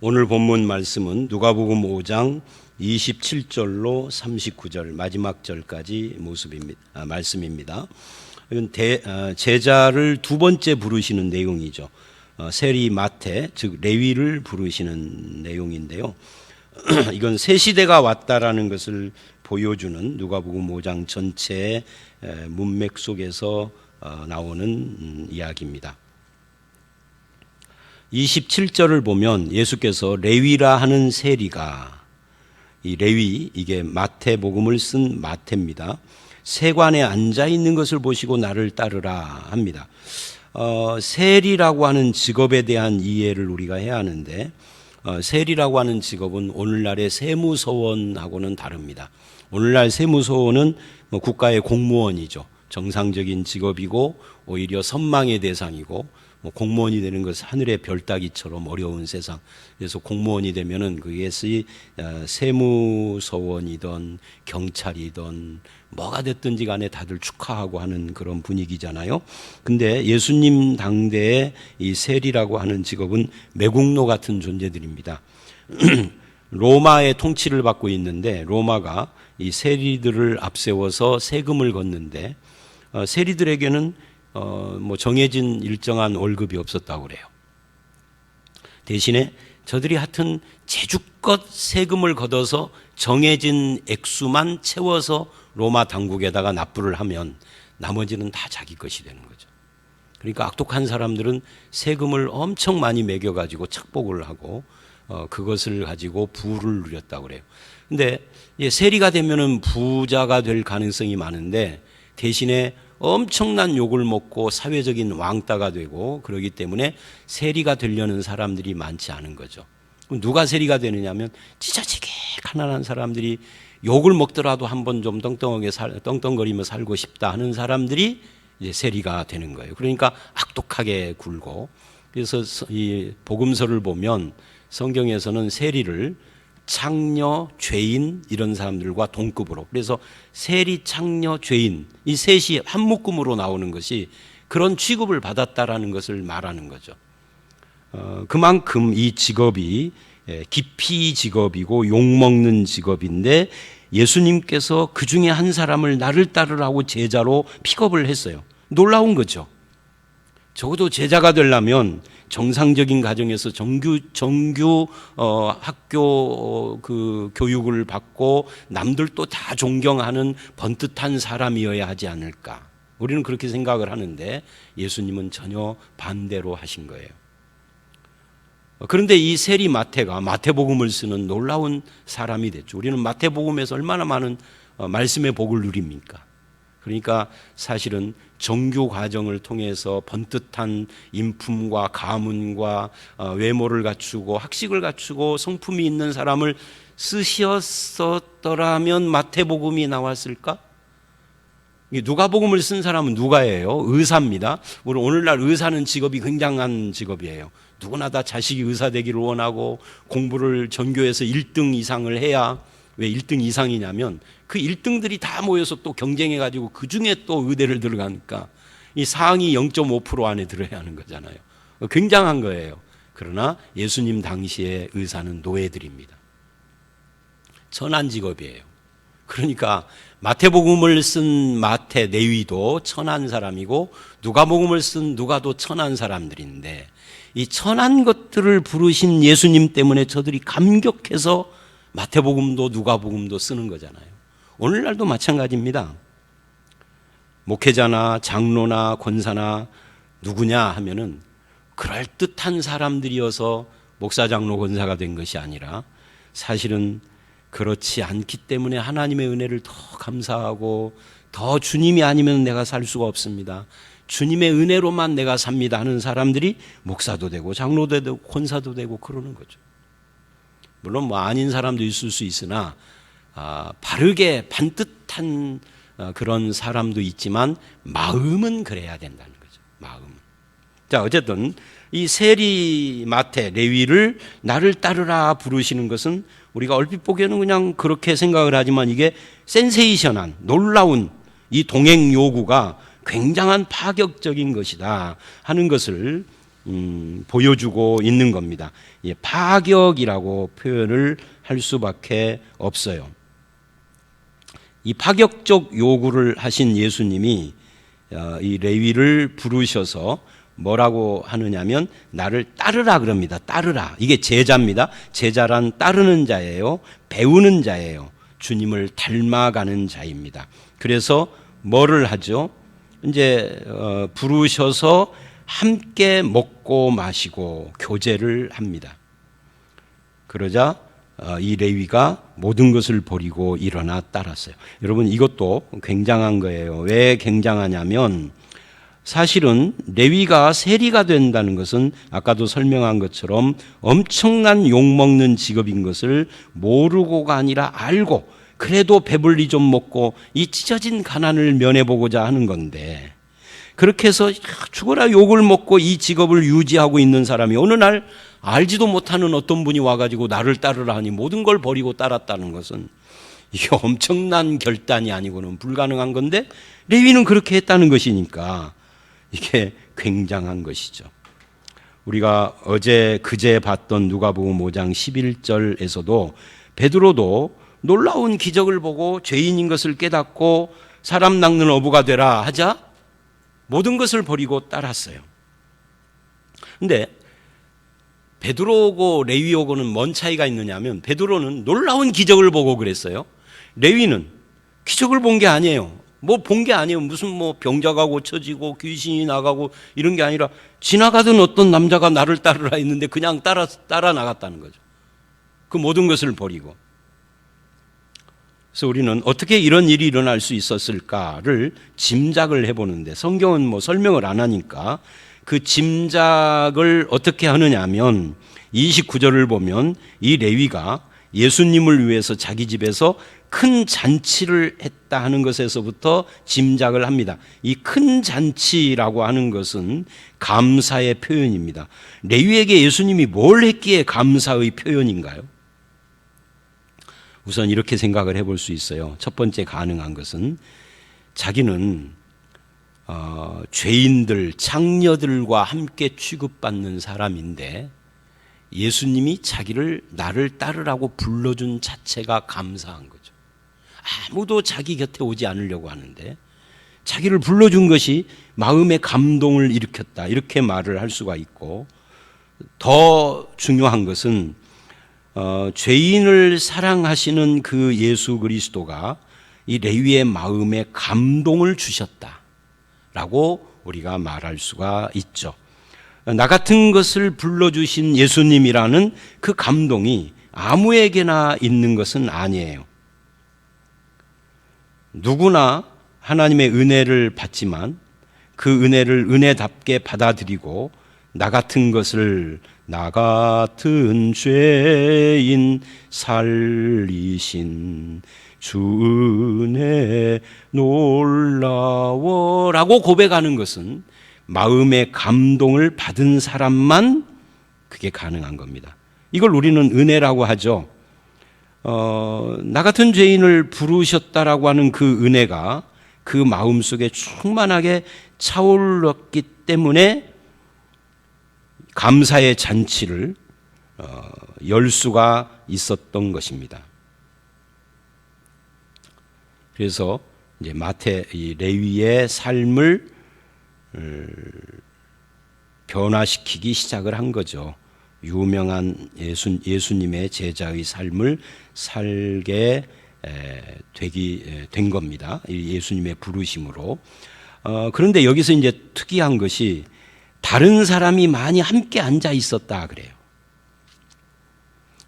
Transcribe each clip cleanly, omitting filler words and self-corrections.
오늘 본문 말씀은 누가복음 5장 27절로 39절 마지막 절까지 말씀입니다. 이건 제자를 두 번째 부르시는 내용이죠. 세리 마태 즉 레위를 부르시는 내용인데요. 이건 새 시대가 왔다라는 것을 보여주는 누가복음 5장 전체의 문맥 속에서 나오는 이야기입니다. 27절을 보면 예수께서 레위라 하는 세리가, 이 레위, 이게 마태복음을 쓴 마태입니다. 세관에 앉아 있는 것을 보시고 나를 따르라 합니다. 세리라고 하는 직업에 대한 이해를 우리가 해야 하는데, 세리라고 하는 직업은 오늘날의 세무서원하고는 다릅니다. 오늘날 세무서원은 국가의 공무원이죠. 정상적인 직업이고 오히려 선망의 대상이고, 공무원이 되는 것은 하늘의 별 따기처럼 어려운 세상. 그래서 공무원이 되면은 그것이 세무서원이든 경찰이든 뭐가 됐든지 간에 다들 축하하고 하는 그런 분위기잖아요. 근데 예수님 당대의 이 세리라고 하는 직업은 매국노 같은 존재들입니다. 로마의 통치를 받고 있는데 로마가 이 세리들을 앞세워서 세금을 걷는데 세리들에게는 정해진 일정한 월급이 없었다고 그래요. 대신에 저들이 하여튼 제주껏 세금을 걷어서 정해진 액수만 채워서 로마 당국에다가 납부를 하면 나머지는 다 자기 것이 되는 거죠. 그러니까 악독한 사람들은 세금을 엄청 많이 매겨가지고 착복을 하고 그것을 가지고 부를 누렸다고 그래요. 근데 세리가 되면은 부자가 될 가능성이 많은데 대신에 엄청난 욕을 먹고 사회적인 왕따가 되고 그러기 때문에 세리가 되려는 사람들이 많지 않은 거죠. 그럼 누가 세리가 되느냐면 지저지게 가난한 사람들이 욕을 먹더라도 한번 좀 떵떵거리며 살고 싶다 하는 사람들이 이제 세리가 되는 거예요. 그러니까 악독하게 굴고, 그래서 이 복음서를 보면 성경에서는 세리를 창녀, 죄인 이런 사람들과 동급으로, 그래서 세리, 창녀, 죄인 이 셋이 한 묶음으로 나오는 것이 그런 취급을 받았다라는 것을 말하는 거죠. 그만큼 이 직업이 기피 직업이고 욕먹는 직업인데 예수님께서 그 중에 한 사람을 나를 따르라고 제자로 픽업을 했어요. 놀라운 거죠. 적어도 제자가 되려면 정상적인 가정에서 정규 학교 교육을 받고 남들도 다 존경하는 번듯한 사람이어야 하지 않을까. 우리는 그렇게 생각을 하는데 예수님은 전혀 반대로 하신 거예요. 그런데 이 세리 마태가 마태복음을 쓰는 놀라운 사람이 됐죠. 우리는 마태복음에서 얼마나 많은 말씀의 복을 누립니까? 그러니까 사실은 정규 과정을 통해서 번듯한 인품과 가문과 외모를 갖추고 학식을 갖추고 성품이 있는 사람을 쓰셨더라면 마태복음이 나왔을까? 누가복음을 쓴 사람은 누가예요? 의사입니다. 우리 오늘날 의사는 직업이 굉장한 직업이에요. 누구나 다 자식이 의사 되기를 원하고 공부를 전교에서 1등 이상을 해야, 왜 1등 이상이냐면 그 1등들이 다 모여서 또 경쟁해가지고 그 중에 또 의대를 들어가니까 이 상위 0.5% 안에 들어야 하는 거잖아요. 굉장한 거예요. 그러나 예수님 당시의 의사는 노예들입니다. 천한 직업이에요. 그러니까 마태복음을 쓴 마태 레위도 천한 사람이고 누가복음을 쓴 누가도 천한 사람들인데 이 천한 것들을 부르신 예수님 때문에 저들이 감격해서 마태복음도 누가복음도 쓰는 거잖아요. 오늘날도 마찬가지입니다. 목회자나 장로나 권사나 누구냐 하면은 그럴듯한 사람들이어서 목사, 장로, 권사가 된 것이 아니라 사실은 그렇지 않기 때문에 하나님의 은혜를 더 감사하고 더 주님이 아니면 내가 살 수가 없습니다. 주님의 은혜로만 내가 삽니다 하는 사람들이 목사도 되고 장로도 되고 권사도 되고 그러는 거죠. 물론 아닌 사람도 있을 수 있으나 바르게 반듯한 그런 사람도 있지만 마음은 그래야 된다는 거죠. 마음은. 자, 어쨌든 이 세리 마태 레위를 나를 따르라 부르시는 것은 우리가 얼핏 보기에는 그냥 그렇게 생각을 하지만 이게 센세이션한 놀라운 이 동행 요구가 굉장한 파격적인 것이다 하는 것을 보여주고 있는 겁니다. 예, 파격이라고 표현을 할 수밖에 없어요. 이 파격적 요구를 하신 예수님이 이 레위를 부르셔서 뭐라고 하느냐면 나를 따르라 그럽니다. 따르라. 이게 제자입니다. 제자란 따르는 자예요. 배우는 자예요. 주님을 닮아가는 자입니다. 그래서 뭐를 하죠? 이제 부르셔서 함께 먹고 마시고 교제를 합니다. 그러자 이 레위가 모든 것을 버리고 일어나 따랐어요. 여러분 이것도 굉장한 거예요. 왜 굉장하냐면 사실은 레위가 세리가 된다는 것은 아까도 설명한 것처럼 엄청난 욕먹는 직업인 것을 모르고가 아니라 알고 그래도 배불리 좀 먹고 이 찢어진 가난을 면해보고자 하는 건데 그렇게 해서 죽어라 욕을 먹고 이 직업을 유지하고 있는 사람이 어느 날 알지도 못하는 어떤 분이 와가지고 나를 따르라 하니 모든 걸 버리고 따랐다는 것은 이게 엄청난 결단이 아니고는 불가능한 건데 레위는 그렇게 했다는 것이니까 이게 굉장한 것이죠. 우리가 그제 봤던 누가복음 5장 11절에서도 베드로도 놀라운 기적을 보고 죄인인 것을 깨닫고 사람 낚는 어부가 되라 하자 모든 것을 버리고 따랐어요. 근데 베드로고 레위오고는 뭔 차이가 있느냐면 베드로는 놀라운 기적을 보고 그랬어요. 레위는 기적을 본 게 아니에요. 뭐 본 게 아니에요. 무슨 뭐 병자가 고쳐지고 귀신이 나가고 이런 게 아니라 지나가던 어떤 남자가 나를 따르라 했는데 그냥 따라 나갔다는 거죠. 그 모든 것을 버리고. 그래서 우리는 어떻게 이런 일이 일어날 수 있었을까를 짐작을 해보는데 성경은 뭐 설명을 안 하니까 그 짐작을 어떻게 하느냐 하면 29절을 보면 이 레위가 예수님을 위해서 자기 집에서 큰 잔치를 했다 하는 것에서부터 짐작을 합니다. 이 큰 잔치라고 하는 것은 감사의 표현입니다. 레위에게 예수님이 뭘 했기에 감사의 표현인가요? 우선 이렇게 생각을 해볼 수 있어요. 첫 번째 가능한 것은 자기는 죄인들, 창녀들과 함께 취급받는 사람인데 예수님이 나를 따르라고 불러준 자체가 감사한 거죠. 아무도 자기 곁에 오지 않으려고 하는데 자기를 불러준 것이 마음의 감동을 일으켰다. 이렇게 말을 할 수가 있고 더 중요한 것은 죄인을 사랑하시는 그 예수 그리스도가 이 레위의 마음에 감동을 주셨다라고 우리가 말할 수가 있죠. 나 같은 것을 불러주신 예수님이라는 그 감동이 아무에게나 있는 것은 아니에요. 누구나 하나님의 은혜를 받지만 그 은혜를 은혜답게 받아들이고 나 같은 죄인 살리신 주 은혜 놀라워라고 고백하는 것은 마음의 감동을 받은 사람만 그게 가능한 겁니다. 이걸 우리는 은혜라고 하죠. 나 같은 죄인을 부르셨다라고 하는 그 은혜가 그 마음속에 충만하게 차올랐기 때문에 감사의 잔치를 열 수가 있었던 것입니다. 그래서 이제 이 레위의 삶을 변화시키기 시작을 한 거죠. 유명한 예수님의 제자의 삶을 살게 된 겁니다. 예수님의 부르심으로. 그런데 여기서 이제 특이한 것이 다른 사람이 많이 함께 앉아 있었다 그래요.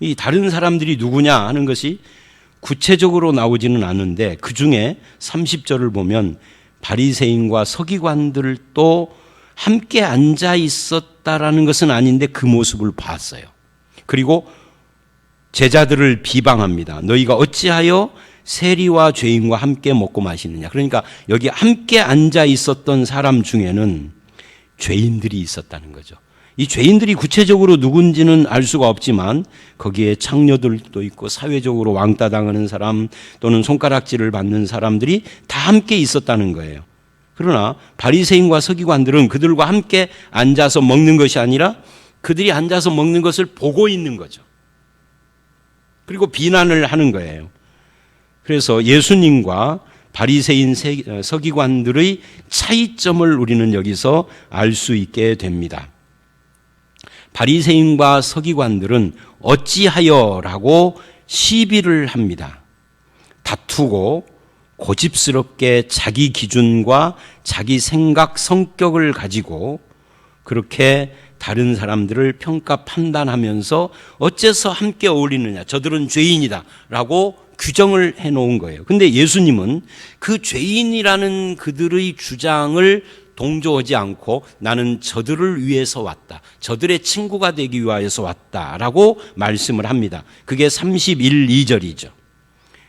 이 다른 사람들이 누구냐 하는 것이 구체적으로 나오지는 않는데 그 중에 30절을 보면 바리새인과 서기관들도 함께 앉아 있었다라는 것은 아닌데 그 모습을 봤어요. 그리고 제자들을 비방합니다. 너희가 어찌하여 세리와 죄인과 함께 먹고 마시느냐. 그러니까 여기 함께 앉아 있었던 사람 중에는 죄인들이 있었다는 거죠. 이 죄인들이 구체적으로 누군지는 알 수가 없지만 거기에 창녀들도 있고 사회적으로 왕따 당하는 사람 또는 손가락질을 받는 사람들이 다 함께 있었다는 거예요. 그러나 바리새인과 서기관들은 그들과 함께 앉아서 먹는 것이 아니라 그들이 앉아서 먹는 것을 보고 있는 거죠. 그리고 비난을 하는 거예요. 그래서 예수님과 바리새인 서기관들의 차이점을 우리는 여기서 알 수 있게 됩니다. 바리새인과 서기관들은 어찌하여라고 시비를 합니다. 다투고 고집스럽게 자기 기준과 자기 생각, 성격을 가지고 그렇게 다른 사람들을 평가 판단하면서 어째서 함께 어울리느냐, 저들은 죄인이다 라고 규정을 해놓은 거예요. 근데 예수님은 그 죄인이라는 그들의 주장을 동조하지 않고 나는 저들을 위해서 왔다, 저들의 친구가 되기 위하여서 왔다라고 말씀을 합니다. 그게 31, 2절이죠.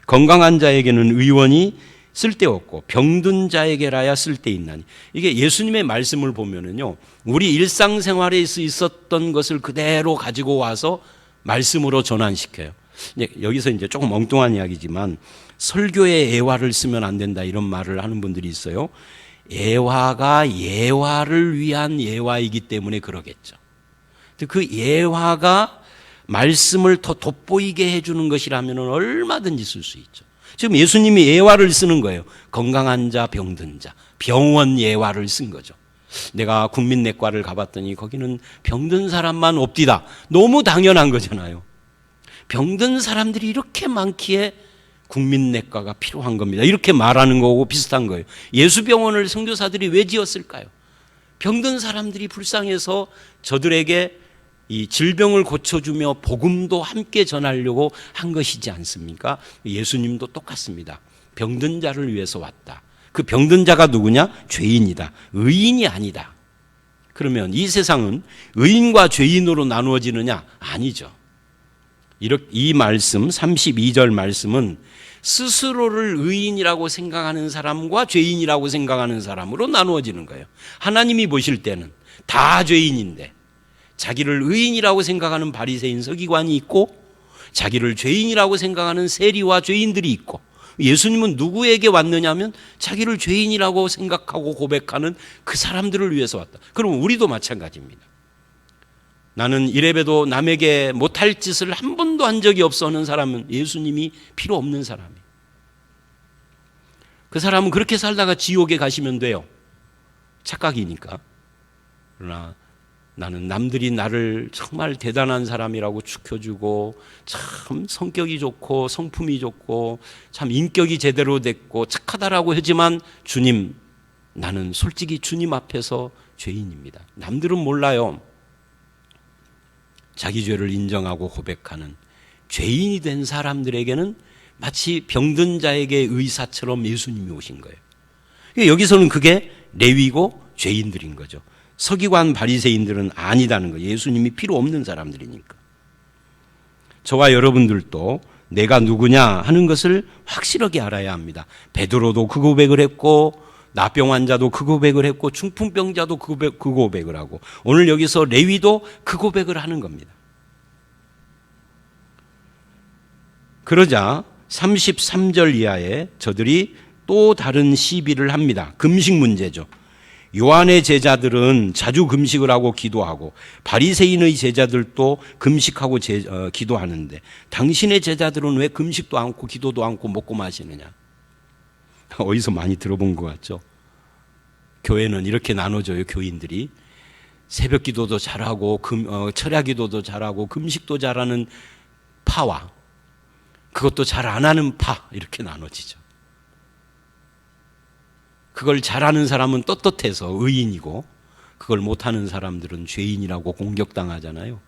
건강한 자에게는 의원이 쓸데없고 병든 자에게라야 쓸데있나니. 이게 예수님의 말씀을 보면은요, 우리 일상생활에 있었던 것을 그대로 가지고 와서 말씀으로 전환시켜요. 여기서 이제 조금 엉뚱한 이야기지만 설교에 예화를 쓰면 안 된다 이런 말을 하는 분들이 있어요. 예화가 예화를 위한 예화이기 때문에 그러겠죠. 그 예화가 말씀을 더 돋보이게 해주는 것이라면 얼마든지 쓸 수 있죠. 지금 예수님이 예화를 쓰는 거예요. 건강한 자, 병든 자, 병원 예화를 쓴 거죠. 내가 국민내과를 가봤더니 거기는 병든 사람만 없디다. 너무 당연한 거잖아요. 병든 사람들이 이렇게 많기에 국민내과가 필요한 겁니다. 이렇게 말하는 거고 비슷한 거예요. 예수병원을 선교사들이 왜 지었을까요? 병든 사람들이 불쌍해서 저들에게 이 질병을 고쳐주며 복음도 함께 전하려고 한 것이지 않습니까? 예수님도 똑같습니다. 병든 자를 위해서 왔다. 그 병든 자가 누구냐? 죄인이다. 의인이 아니다. 그러면 이 세상은 의인과 죄인으로 나누어지느냐? 아니죠. 이 말씀, 32절 말씀은 스스로를 의인이라고 생각하는 사람과 죄인이라고 생각하는 사람으로 나누어지는 거예요. 하나님이 보실 때는 다 죄인인데 자기를 의인이라고 생각하는 바리새인 서기관이 있고 자기를 죄인이라고 생각하는 세리와 죄인들이 있고, 예수님은 누구에게 왔느냐면 자기를 죄인이라고 생각하고 고백하는 그 사람들을 위해서 왔다. 그럼 우리도 마찬가지입니다. 나는 이래봬도 남에게 못할 짓을 한 번도 한 적이 없어 하는 사람은 예수님이 필요 없는 사람이에요. 그 사람은 그렇게 살다가 지옥에 가시면 돼요. 착각이니까. 그러나 나는 남들이 나를 정말 대단한 사람이라고 축혀주고 참 성격이 좋고 성품이 좋고 참 인격이 제대로 됐고 착하다라고 하지만 주님, 나는 솔직히 주님 앞에서 죄인입니다. 남들은 몰라요. 자기 죄를 인정하고 고백하는 죄인이 된 사람들에게는 마치 병든 자에게 의사처럼 예수님이 오신 거예요. 여기서는 그게 레위고 죄인들인 거죠. 서기관 바리새인들은 아니다는 거예요. 예수님이 필요 없는 사람들이니까. 저와 여러분들도 내가 누구냐 하는 것을 확실하게 알아야 합니다. 베드로도 그 고백을 했고 나병 환자도 그 고백을 했고 중풍병자도 그 고백을 하고 오늘 여기서 레위도 그 고백을 하는 겁니다. 그러자 33절 이하에 저들이 또 다른 시비를 합니다. 금식 문제죠. 요한의 제자들은 자주 금식을 하고 기도하고 바리새인의 제자들도 금식하고 기도하는데 당신의 제자들은 왜 금식도 않고 기도도 않고 먹고 마시느냐? 어디서 많이 들어본 것 같죠? 교회는 이렇게 나눠져요. 교인들이 새벽 기도도 잘하고 철야 기도도 잘하고 금식도 잘하는 파와 그것도 잘 안 하는 파, 이렇게 나눠지죠. 그걸 잘하는 사람은 떳떳해서 의인이고 그걸 못하는 사람들은 죄인이라고 공격당하잖아요.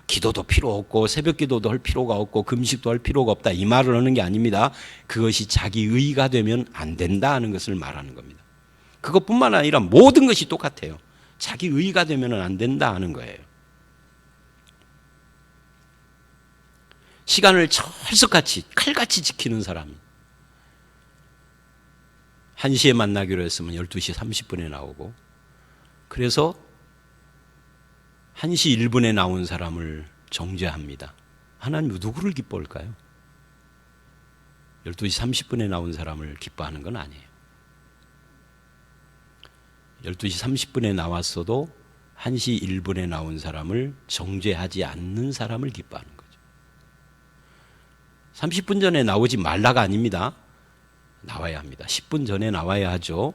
기도도 필요 없고 새벽 기도도 할 필요가 없고 금식도 할 필요가 없다, 이 말을 하는 게 아닙니다. 그것이 자기 의가 되면 안 된다 하는 것을 말하는 겁니다. 그것뿐만 아니라 모든 것이 똑같아요. 자기 의가 되면 안 된다 하는 거예요. 시간을 철석같이 칼같이 지키는 사람, 1시에 만나기로 했으면 12시 30분에 나오고, 그래서 1시 1분에 나온 사람을 정죄합니다. 하나님 누구를 기뻐할까요? 12시 30분에 나온 사람을 기뻐하는 건 아니에요. 12시 30분에 나왔어도 1시 1분에 나온 사람을 정죄하지 않는 사람을 기뻐하는 거죠. 30분 전에 나오지 말라가 아닙니다. 나와야 합니다. 10분 전에 나와야 하죠.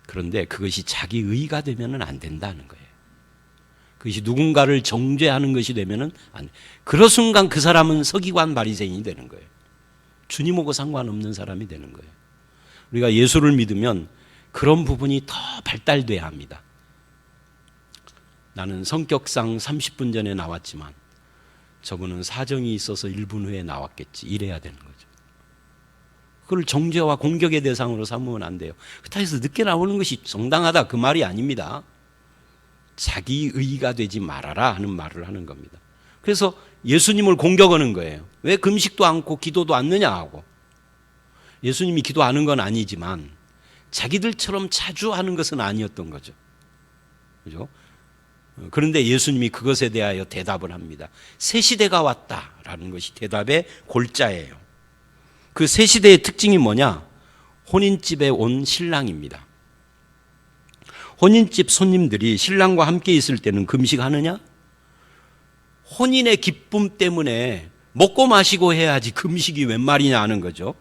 그런데 그것이 자기 의가 되면은 안 된다는 거예요. 그것이 누군가를 정죄하는 것이 되면은 안 돼. 그런 순간 그 사람은 서기관 바리새인이 되는 거예요. 주님하고 상관없는 사람이 되는 거예요. 우리가 예수를 믿으면 그런 부분이 더 발달돼야 합니다. 나는 성격상 30분 전에 나왔지만 저분은 사정이 있어서 1분 후에 나왔겠지. 이래야 되는 거죠. 그걸 정죄와 공격의 대상으로 삼으면 안 돼요. 그렇다고 해서 늦게 나오는 것이 정당하다 그 말이 아닙니다. 자기 의가 되지 말아라 하는 말을 하는 겁니다. 그래서 예수님을 공격하는 거예요. 왜 금식도 않고 기도도 않느냐 하고. 예수님이 기도하는 건 아니지만 자기들처럼 자주 하는 것은 아니었던 거죠. 그죠? 그런데 예수님이 그것에 대하여 대답을 합니다. 새 시대가 왔다라는 것이 대답의 골자예요. 그 새 시대의 특징이 뭐냐? 혼인집에 온 신랑입니다. 혼인집 손님들이 신랑과 함께 있을 때는 금식하느냐? 혼인의 기쁨 때문에 먹고 마시고 해야지 금식이 웬 말이냐 하는 거죠.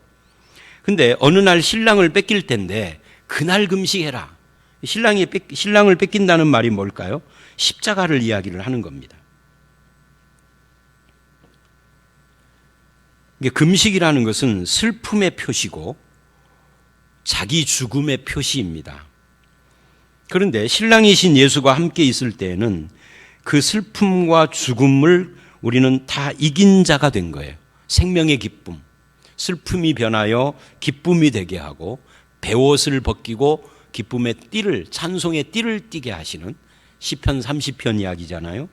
근데 어느 날 신랑을 뺏길 텐데 그날 금식해라. 신랑을 뺏긴다는 말이 뭘까요? 십자가를 이야기를 하는 겁니다. 이게 금식이라는 것은 슬픔의 표시고 자기 죽음의 표시입니다. 그런데 신랑이신 예수가 함께 있을 때에는 그 슬픔과 죽음을 우리는 다 이긴 자가 된 거예요. 생명의 기쁨, 슬픔이 변하여 기쁨이 되게 하고 베옷을 벗기고 기쁨의 띠를, 찬송의 띠를 띠게 하시는 시편 30편 이야기잖아요.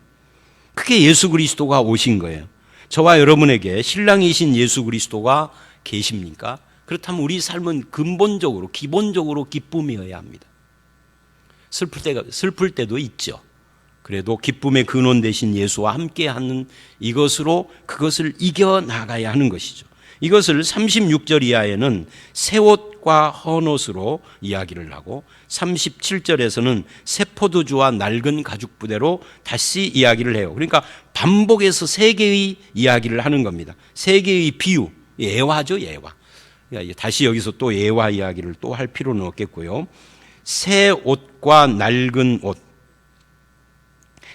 그게 예수 그리스도가 오신 거예요. 저와 여러분에게 신랑이신 예수 그리스도가 계십니까? 그렇다면 우리 삶은 근본적으로 기본적으로 기쁨이어야 합니다. 슬플 때도 있죠. 그래도 기쁨의 근원 되신 예수와 함께하는 이것으로 그것을 이겨나가야 하는 것이죠. 이것을 36절 이하에는 새 옷과 헌 옷으로 이야기를 하고 37절에서는 새 포도주와 낡은 가죽 부대로 다시 이야기를 해요. 그러니까 반복해서 세 개의 이야기를 하는 겁니다. 세 개의 비유, 예화죠, 예화. 다시 여기서 또 예화 이야기를 또 할 필요는 없겠고요. 새 옷과 낡은 옷.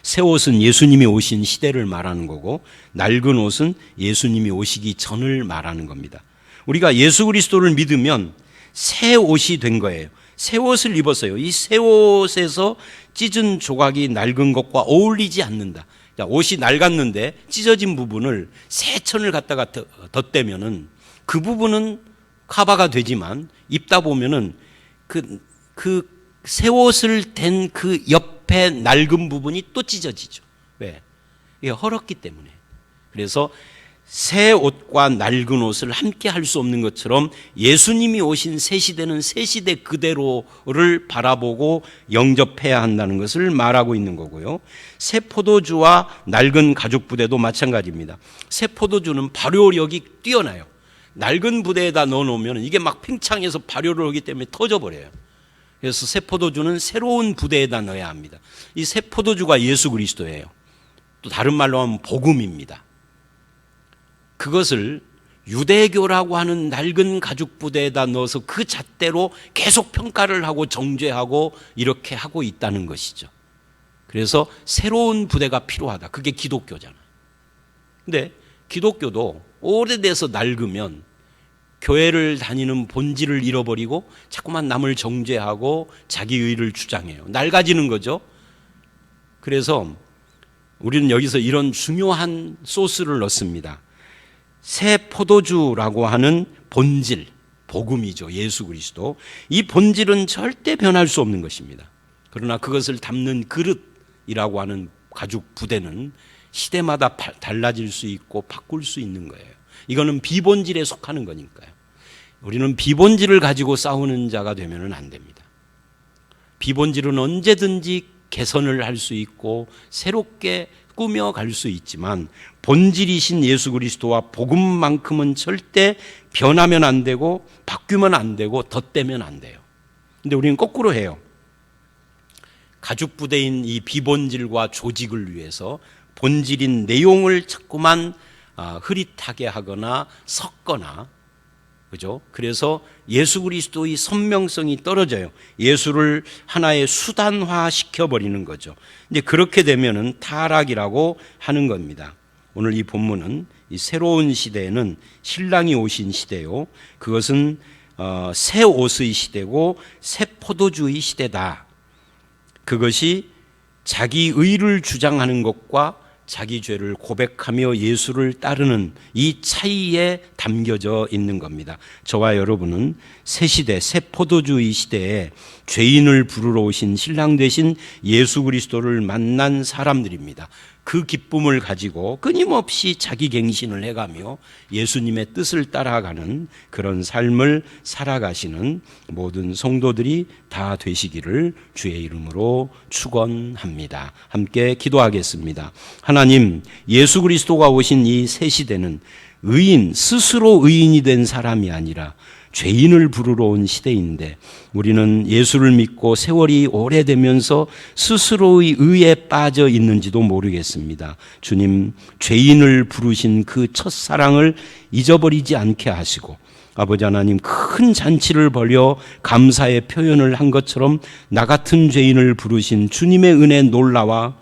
새 옷은 예수님이 오신 시대를 말하는 거고 낡은 옷은 예수님이 오시기 전을 말하는 겁니다. 우리가 예수 그리스도를 믿으면 새 옷이 된 거예요. 새 옷을 입었어요. 이 새 옷에서 찢은 조각이 낡은 것과 어울리지 않는다. 옷이 낡았는데 찢어진 부분을 새 천을 갖다가 덧대면은 그 부분은 커버가 되지만 입다 보면은 그 새 옷을 댄 그 옆에 낡은 부분이 또 찢어지죠. 왜? 이게 헐었기 때문에. 그래서 새 옷과 낡은 옷을 함께 할 수 없는 것처럼 예수님이 오신 새 시대는 새 시대 그대로를 바라보고 영접해야 한다는 것을 말하고 있는 거고요. 새 포도주와 낡은 가죽 부대도 마찬가지입니다. 새 포도주는 발효력이 뛰어나요. 낡은 부대에다 넣어놓으면 이게 막 팽창해서 발효를 하기 때문에 터져버려요. 그래서 새 포도주는 새로운 부대에다 넣어야 합니다. 이 새 포도주가 예수 그리스도예요. 또 다른 말로 하면 복음입니다. 그것을 유대교라고 하는 낡은 가죽 부대에다 넣어서 그 잣대로 계속 평가를 하고 정죄하고 이렇게 하고 있다는 것이죠. 그래서 새로운 부대가 필요하다. 그게 기독교잖아요. 근데 기독교도 오래돼서 낡으면 교회를 다니는 본질을 잃어버리고 자꾸만 남을 정죄하고 자기 의를 주장해요. 낡아지는 거죠. 그래서 우리는 여기서 이런 중요한 소스를 넣습니다. 새 포도주라고 하는 본질, 복음이죠. 예수 그리스도. 이 본질은 절대 변할 수 없는 것입니다. 그러나 그것을 담는 그릇이라고 하는 가죽 부대는 시대마다 달라질 수 있고 바꿀 수 있는 거예요. 이거는 비본질에 속하는 거니까요. 우리는 비본질을 가지고 싸우는 자가 되면 안 됩니다. 비본질은 언제든지 개선을 할 수 있고 새롭게 꾸며갈 수 있지만 본질이신 예수 그리스도와 복음만큼은 절대 변하면 안 되고 바뀌면 안 되고 덧대면 안 돼요. 근데 우리는 거꾸로 해요. 가죽 부대인 이 비본질과 조직을 위해서 본질인 내용을 자꾸만 흐릿하게 하거나 섞거나, 그죠? 그래서 예수 그리스도의 선명성이 떨어져요. 예수를 하나의 수단화 시켜버리는 거죠. 이제 그렇게 되면은 타락이라고 하는 겁니다. 오늘 이 본문은 이 새로운 시대에는 신랑이 오신 시대요. 그것은 새 옷의 시대고 새 포도주의 시대다. 그것이 자기 의를 주장하는 것과 자기 죄를 고백하며 예수를 따르는 이 차이에 담겨져 있는 겁니다. 저와 여러분은 새 시대, 새 포도주의 시대에 죄인을 부르러 오신 신랑 되신 예수 그리스도를 만난 사람들입니다. 그 기쁨을 가지고 끊임없이 자기 갱신을 해가며 예수님의 뜻을 따라가는 그런 삶을 살아가시는 모든 성도들이 다 되시기를 주의 이름으로 축원합니다. 함께 기도하겠습니다. 하나님, 예수 그리스도가 오신 이 새 시대는 의인, 스스로 의인이 된 사람이 아니라 죄인을 부르러 온 시대인데 우리는 예수를 믿고 세월이 오래되면서 스스로의 의에 빠져 있는지도 모르겠습니다. 주님, 죄인을 부르신 그 첫사랑을 잊어버리지 않게 하시고 아버지 하나님, 큰 잔치를 벌여 감사의 표현을 한 것처럼 나 같은 죄인을 부르신 주님의 은혜 놀라와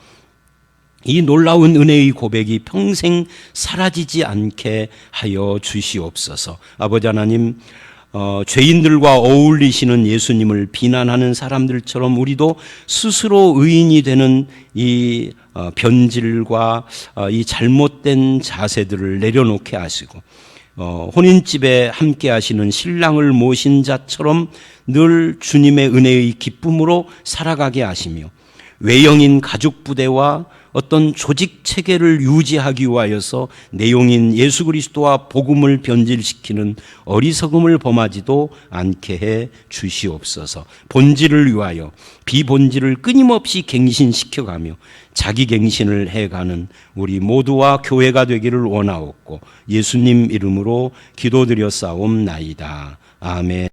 이 놀라운 은혜의 고백이 평생 사라지지 않게 하여 주시옵소서. 아버지 하나님, 죄인들과 어울리시는 예수님을 비난하는 사람들처럼 우리도 스스로 의인이 되는 이 변질과 이 잘못된 자세들을 내려놓게 하시고 혼인집에 함께 하시는 신랑을 모신 자처럼 늘 주님의 은혜의 기쁨으로 살아가게 하시며 외형인 가죽 부대와 어떤 조직 체계를 유지하기 위하여서 내용인 예수 그리스도와 복음을 변질시키는 어리석음을 범하지도 않게 해 주시옵소서. 본질을 위하여 비본질을 끊임없이 갱신시켜가며 자기 갱신을 해가는 우리 모두와 교회가 되기를 원하옵고 예수님 이름으로 기도드렸사옵나이다. 아멘.